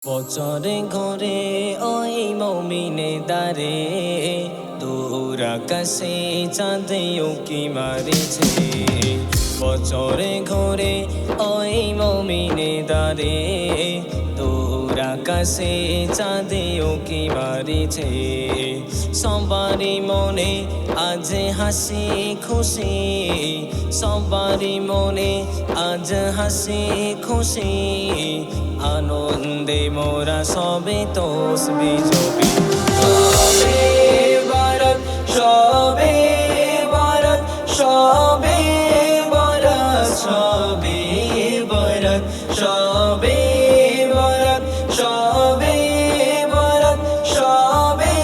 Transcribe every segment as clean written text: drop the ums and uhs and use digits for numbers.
বছরে ঘরে ওই মমিনে দারে দূর আকাশে চাঁদে উকি মারিছে। বছরে ঘরে ওই মমিনে দারে দূর আকাশে চাঁদে উকি মারিছে। সবারই মনে আজ হাসি খুশি, সবারই মনে আজ হাসি খুশি। আনন্দে মোরা সবে তসবি জপি। সবে বরত সবে বরত সবে বরত সবে বরত সবে বরত সবে বরত সবে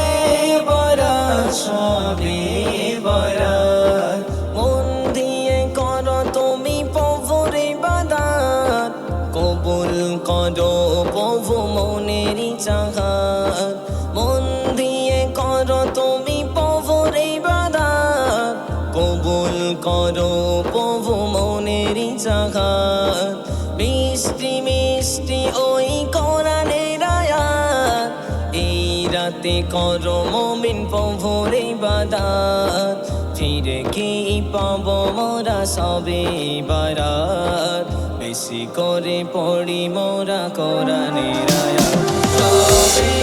বরত সবে বরত। মন দিয়ে করো তুমি প্রভুরে ইবাদত, কবুল করো প্রভু মনেরই চাহাত। মন দিয়ে করো তুমি প্রভুর ইবাদত, কবুল করো প্রভু মনেরই চাহাত। মিষ্টি মিষ্টি ওই কোরআনের আয়াত, এই রাতে করো মুমিন প্রভুর ইবাদত। ফিরে কি পাবো মোরা সবে বারাত, বেশি করে পড়ি মোরা কোরআনের আয়াত। সবে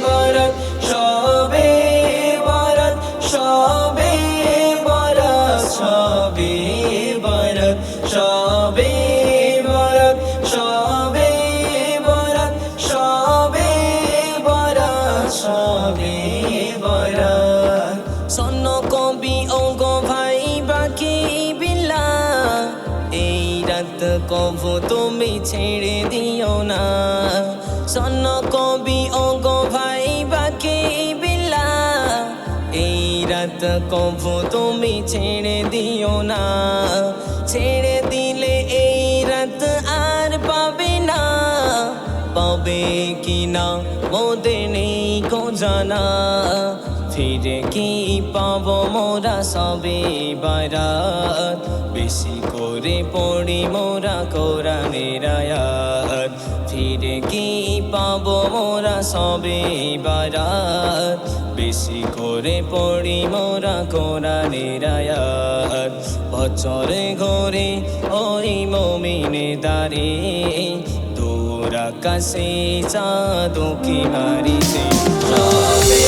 বরত সবে বরত সবে বরত সবে বরত সবে বরত সবে বরত সবে বরত সবে বরত। স্বর্ণ কবি ওগো ভাই বাকি বিল্লা, এই রাত কভু তুমি ছেড়ে দিও না। স্বর্ণ কবি ওগো ভাই বাকি বিল্লা, এই রাত কভু তুমি ছেড়ে দিও না। ছেড়ে দিলে এই রাত আর পাবে না, পাবে কি না মোদের নেই কো জানা। ফিরে কি পাবো মোরা সবে বারাত, বেশি করে পড়ি মোরা কোরআনের আয়াত। ফিরে কি পাবো মোরা সবে বারাত, বেশি করে পড়ি মোরা কোরআনের আয়াত। বছরে ঘরে ওই মমিনে দারে দূর আকাশে চাঁদ উকি মারিছে। সবে